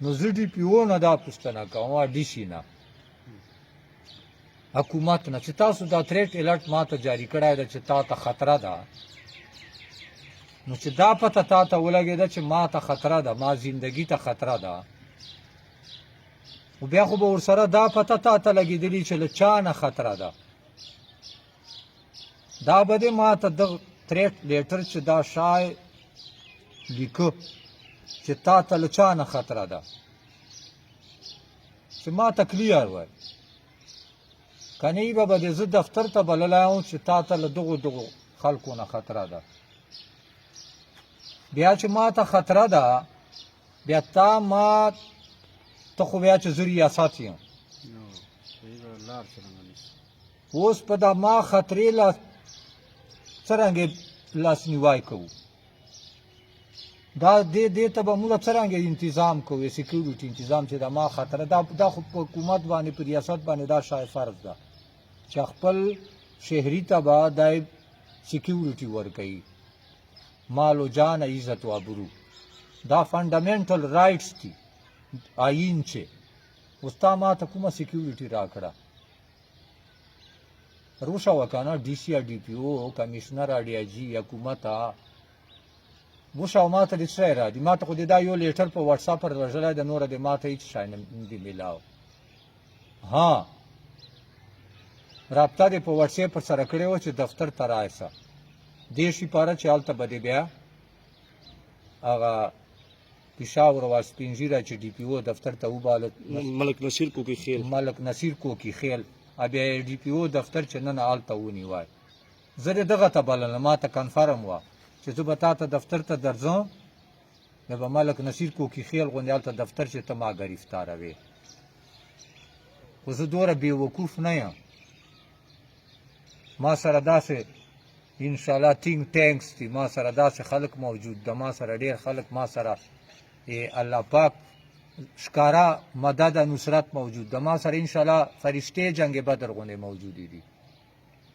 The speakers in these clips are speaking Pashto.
نو زه ډي پي او نه دا پوښتنه کوم ډي سي نه حکومت نه چې تاسو دا تھریټ الرټ ما ته جاری کړی ده چې تا ته خطره ده نو چې دا پته تا ته ولګېده چې ما ته خطره ده ما زندگی ته خطره ده و بیا خو به ورسره دا پته تا ته لګېدلي چې له چا نه خطره ده دا به دې ما ته دغه تھریټ لیټر چې دا شای لیکه چې تا ته له چا نه خطره ده چې ما ته کلیر وای کنی به دې زه دفتر ته بللی وم چې تا ته له دغو خلکو نه خطره ده بیا چې ما ته خطره ده بیا ته خو بیا چې زه ریاست یم اوس په دا ما خطرې څرنګې لاسنیوی کوو دا دې ته به موږ څرنګه انتظام کوو سکیورټي انتظام چې دا ما خطره دا خو په حکومت باندې په ریاست باندې دا شای فرض ده چې خپل شهري ته به دا سکیورټي ورکوي مال و جان عزت و ابرو دا فنډامنټل رایټس دي آیین چې اوس تا ما ته کومه سکیورټي راکړه روشه وکنه ډي سي ډي پي او کمیشنر ډي آی جي حکومته وشه ما ته دې څه را دي ما ته خو دې دا یو لیټر په واتس اپ پر راغلی د نوره دې ما ته هېڅ شی نه دي میلاو ها رابطه دې په واتس اپ پر سره کړې وه چې دفتر ته راسه دې شپاره چې هلته به دې بیا هغه پېښور او سپینږیره چې ډي پي او دفتر ته وباله ملک نصیر کوکي خیل بیا یې ډي پي او دفتر چې نن هلته ونیوی زه دې دغه ته بلله ما ته کنفرم وه چې زه به تا ته دفتر ته درځم بیا به ملک نصیر کوکي خیل غوندې هلته دفتر چې ته ما ګرفتاروې خو زه دومره بې وقوف نه یم ما سره داسې انشاءالله تینګ ټینکس دي ما سره داسې خلک موجود ده ما سره ډېر خلک ما سره الله پاک ښکاره مدد نصرت موجود ده ما سره انشاءالله فرشتې جنګ بدر غوندې موجودې دي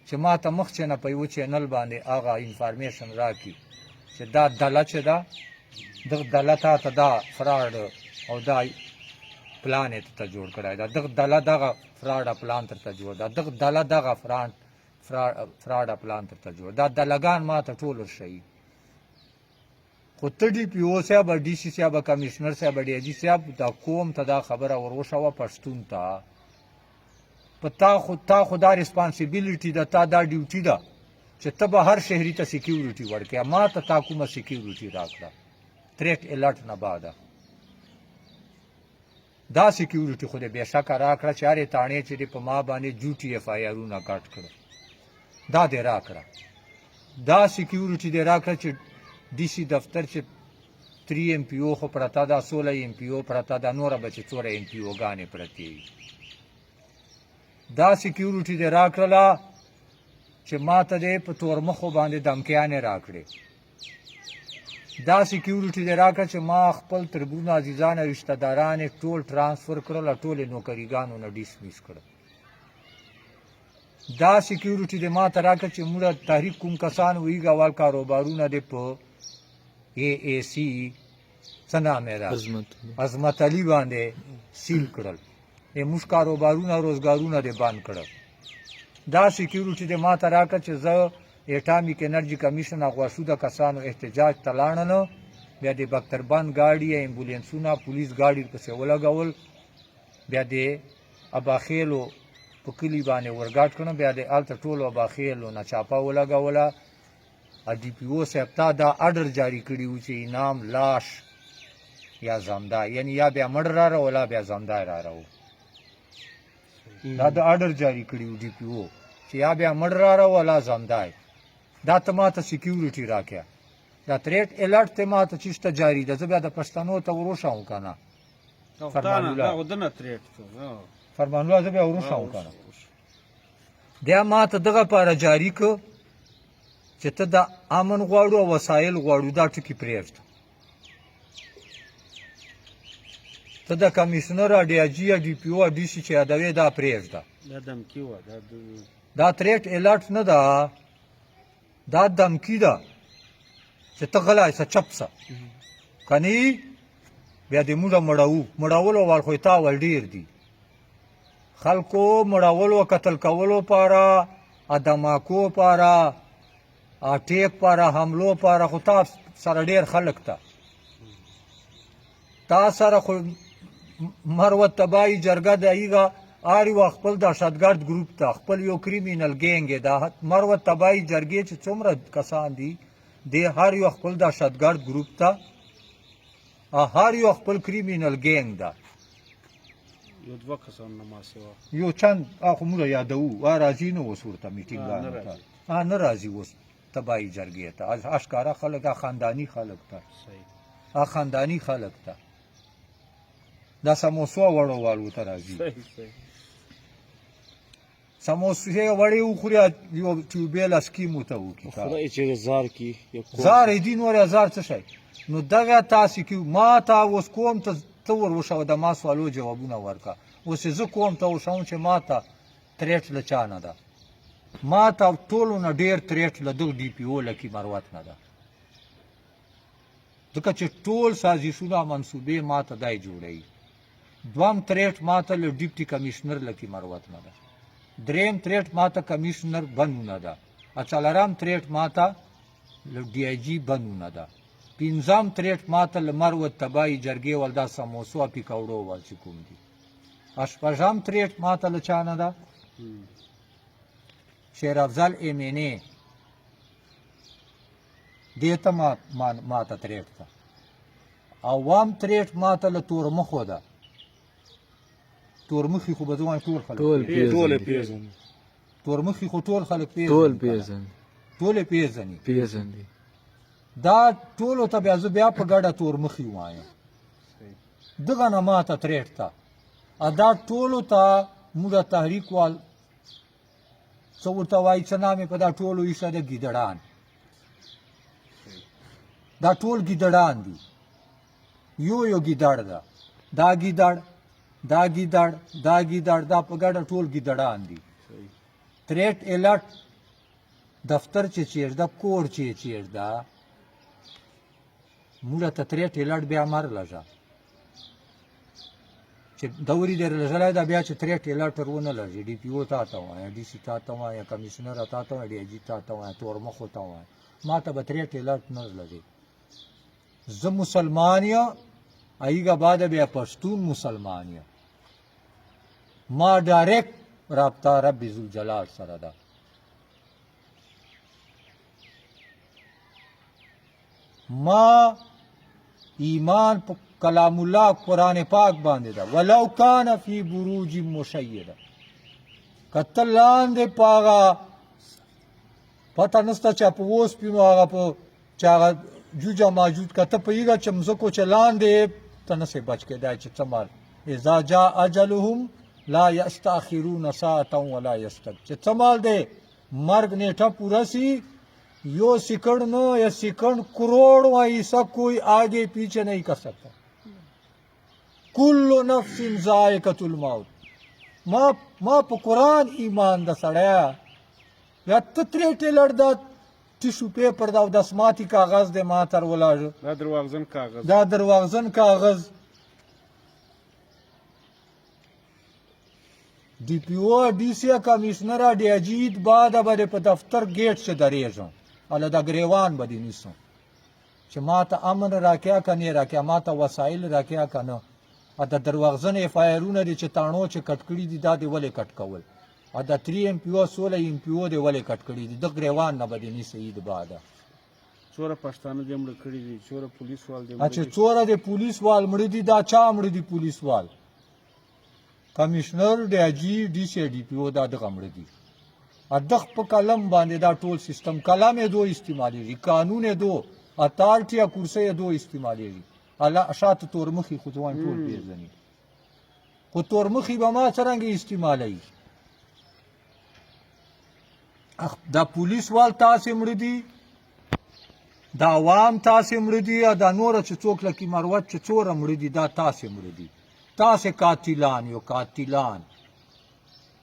چې ما ته مخکې نه په یوه چینل باندې هغه انفارمیشن راکړي چې دا ډله چې ده دغه ډله تا ته دا فراډ او دا پلان یې ته جوړ کړی ده دغه ډله دغه فراډه پلان درته جوړ ده دغه ډله دغه فراډه پلان درته جوړ دا ډلګان ما ته ټول ورښیي خو ته ډي پي او صاحب ډي سي صاحب کمیشنر صاحب ډي آی جي صاحب دا قوم ته دا خبره وروښوه پښتون ته په تا خو دا ریسپانسیبیلیټي ده تا دا ډیوټي ده چې ته به هر شهري ته سکیورټي ورکړې ما ته تا کومه سکیورټي راکړه تھریټ الرټ نه بعده دا سکیورټي خو دې بېشکه راکړه چې هرې تاڼې چې دې په ما باندې جوټي اف آی آرونه کټ کړه دا دې راکړه دا سکیورټي دې راکړه چې ډي سي دفتر چې 3 ایم پی او خو پرته ده 16 ایم پی او پرته ده نوره به چې څوره ایم پی اوګانې پرتې وي دا سکیورټي دې راکړله چې ما ته دې په تورمخو باندې دمکیانې راکړې دا سکیورټي دې راکړه چې ما خپل تربونه عزیزان او رشته داران یې ټول ټرانسفر کړل او ټولې نوکریګانو نه ډسمیس کړل دا سکیورټي دې ما ته راکړه چې موږ تحریک کوم کسان ویږه اول کاروبارونه دې په اے اے سی څه نام یې ده عظمت علي باندې سیل کړل موږ کاروبارونه روزګارونه دې بند کړل دا سکیورټي دې ما ته راکړه چې زه اټامیک انرژي کمیشن غوښوده کسانو احتجاج ته لاړل بیا دې بختربند ګاډي امبولینسونه پولیس ګاډي پسې ولګول بیا دې اباخیلو په کلي باندې ورګاټ کړم بیا دې هلته ټولو اباخیلو نه چاپه ولګوله ډي پي او صاحب ته دا اډر جاري کړي و چې انعام لاش یا زمدای یعنی یا بیا مړ را راولا بیا زمدای را راو دا د اډر جاری کړي و ډي پي او چې یا بیا مړ را راولا زمدای دا ته ما ته سکیورټي راکړه دا تھریټ الرټ ته ما ته چېشته جاري ده زه بیا د پښتنو ته وروښم که نه فرمان الله زه بیا وروښم که نه بیا ما ته دغه پاره جاري که چې ته د امن غواړو او وسایل غواړو دا ټکي پرېږده ته د کمیشنر ډي آی جي ډي پي او ډي سي چې یادوې دا پرېږده دا تھریټ الرټ نه ده دا دمکي ده چې ته غلی سه چپ سه کنی بیا دې موږ مړولو وال خو یې تاول ډېر دي خلکو مړولو قتل کولو پاره ادماکو پاره اټیک پاره حملو پاره خو تا سره ډېر خلک ته تا سره خو مروت تبایی جرګه د ایغه آری و خپل دهشتګرد ګروپ ته خپل یو کریمینل ګینګ د مروت تبایی جرګې چې څومره کسان دي د هر یو خپل دهشتګرد ګروپ ته هر یو خپل کریمینل ګینګ ده یو دوه کسان نه ما سوا یو چند اخو موږ یادوو راځي نو اوس ورته میټینګ ته نه راځي اوس تبایی جرګې ته اشکاره خلک خانداني خلک ته خانداني خلک ته دا سموسو وړو والو ته راځي سموسې وړې وخوري یو ټیوبیل اسکیم ته وکړي خدای چې زار کی زار دې نور هزار څه شي نو دغه تاسو کې ما ته اوس کوم ته ور وشو د ما سوالو جوابونه ورکا اوس زه کوم ته وشم چې ما ته تریټ له چا نه ده ما ته ټولو نه ډېر تریټ له دغه ډي پي او لکې مروت نه ده ځکه چې ټول سازشونه منصوبې ما ته دای جوړوي دوم تریټ ما ته له ډیپټي کمیشنر لکې مروت نه ده دریم تریټ ما ته کمیشنر بنو نه ده څلورم تریټ ما ته له ډي آی جي بنو نه ده پنځم تریټ ما ته له مروت تبایی جرګې ول دا سموسو پیکوړو ول چې کوم دي شپږم تریټ ما ته له چا نه ده شیر افضل ایمینې دې ته ما ته تریټ ده اوم تریټ ما ته له تورمخو ده تورمخي خو به زه وایم ټول خلک پیژني تورمخي خو ټول خلک ټول پیژني دا ټولو ته بیا زه بیا په ګډه تورمخي وایم دغه نه ما ته تریټ ته دا ټولو ته موږ تحریک وال څه ورته وایي څه نام یې په دا ټولو ایښه ده ګیدړان دا ټول ګیدړان دي یو ګیدړ ده دا ګیدړ دا په ګډه ټول ګیدړان دي تریټ الټ دفتر چې چیرده کور چې چیرده موږ ته تریټ الټ بیا مر لږه چې دوري در لږلی ده بیا چې تریټ الټ ورونه لږي ډي پي او تا ته وایه ډي سي تا ته وایه کمیشنر تا ته وایه ډي آی جي تا ته وایه تورمخو ته وایه ما ته به تریټ الټ نه لږي زه مسلمان یم ایګه بعد بیا پښتون مسلمان یم ما ډایرکټ رابطه رب ذوالجلال سره ده ما ایمان په کلام الله قرآن پاک باندې ده ولو کان فی بروج مشیده کته لاندې پاغه پته نسته چې په اوس پینو هغه په چې هغه جوجه موجود کته په ایګه چې مزکو چې لاندې ته نسې بچ کېدای چې څه مال اذا جاء اجلهم لا یستاخرون ساعة ولا یستقدمون چې څه مال دی مرګ نیټه پوره سی یو سیکنڈ نو یا سیکنڈ کروڑ و ایسا کوئی آگے پیچھے نہیں کر سکتا کل نفس ذائقۃ الموت ما په قرآن ایمان د سړیا یا تتریټې لړ دا ټیشو پیپر دا او دسماتی کاغذ دی ما تر ولاړ دا درواغزن کاغذ D P O D C commissioner D Ajit बाद अब په دفتر گیټ سے دریږم اله دا گریوان بدی نیسم چې ما ته امن راکیا کنه راکیا ما ته وسایل راکیا کنه ا د درواغزن اف آی آرونه دي چې تاڼو چې کټکړي دي دا دی ولې کټ کول ا د 3 ام پی او 16 ام پی او دی ولې کټ کړي دي د گریوان نه بدی نیسه اید بعد څوره پښتانه دې مړ کړي دي څوره پولیس وال دې اچھا څوره د پولیس وال مړ دي دا چا مړ دي پولیس وال کمشنر D I G D C D P او دا دغه مړ دي ادغ په کلم باندې دا ټول سیستم کلام یې دو استعمالېږي قانون یې دو اتارټي یا کرسي یې دو استعمالېږي الله اشات تورمخي خو ځوان ټول پیژني خو تورمخي به ما څرنګه استعمالوي دا پولیس وال تاسې مړ دي دا عوام تاسې مړ دي دا نور چې څوک لکه مروت چې څوره مړ دي دا تاسې مړ دي تاسې قاتلان یو قاتلان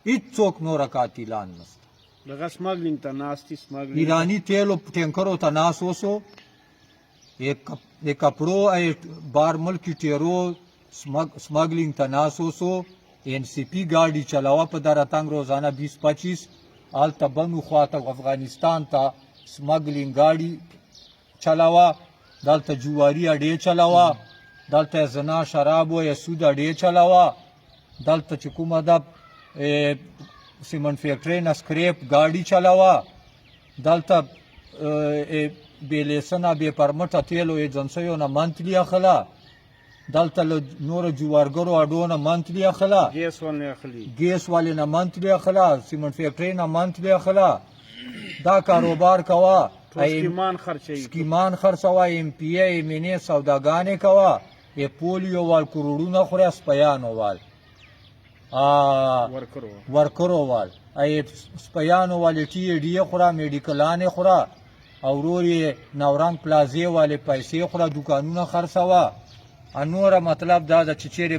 هیڅوک نور قاتلان نشته دغه سمګلینګ ته ناستي سمګلینګ ایرانی تیلو ټینکرو ته ناس اوسو ये कपड़ों बार मुल्क की टेरो स्मगलिंग तनासो सो एनसीपी गाड़ी चलावा पदार तंग रोजाना 20-25 आल तबनु ख्वाता अफगानिस्तान था स्मगलिंग गाड़ी चलावा दलता जुआरी अडे चलावा दलता जना शराब या सूद अडे चलावा दलता चुकुमा दा सीमेंट फैक्ट्री न स्क्रैप गाड़ी चलावा दलता बेलेसना बे परमटा तेलो एजेंसियों न मंथली अखला दलता नूर जुआरगरो अडो न मंथली अखला गैस वाले न मंथली अखला सीमेंट फैक्ट्री न मंथली अखला दा कारोबार कवा स्कीमान खर्चवा एमपीए एमएनए सौदागाने कवा ये पोलियो वाल करोड़ों खुरा स्पयानो वाल वर्करो वाल ये स्पयानो वाले टीएडी खुरा मेडिकलाने खुरा और ये नवरंग प्लाजे वाले पैसे खुरा दुकानों खर्चवा अनोरा मतलब दादा चिचेरे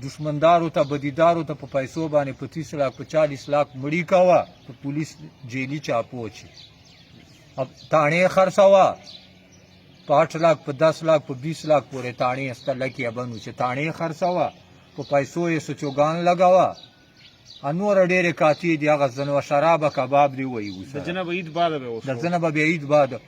दुश्मनदार होता बदीदार होता पैसों बाने 25 लाख 40 लाख मड़ी कवा तो पुलिस जेली चापोची अब ताणे खर्चवा 8 लाख 10 लाख 20 लाख पूरे ताणे अस्तर की बनू से ताणे खर्चवा तो पैसों ये सुचोगान लगावा अनवर डेरे काती दिया गजन व शराब कबाब दी वही उस जनाब ईद बाद जनाब ईद बाद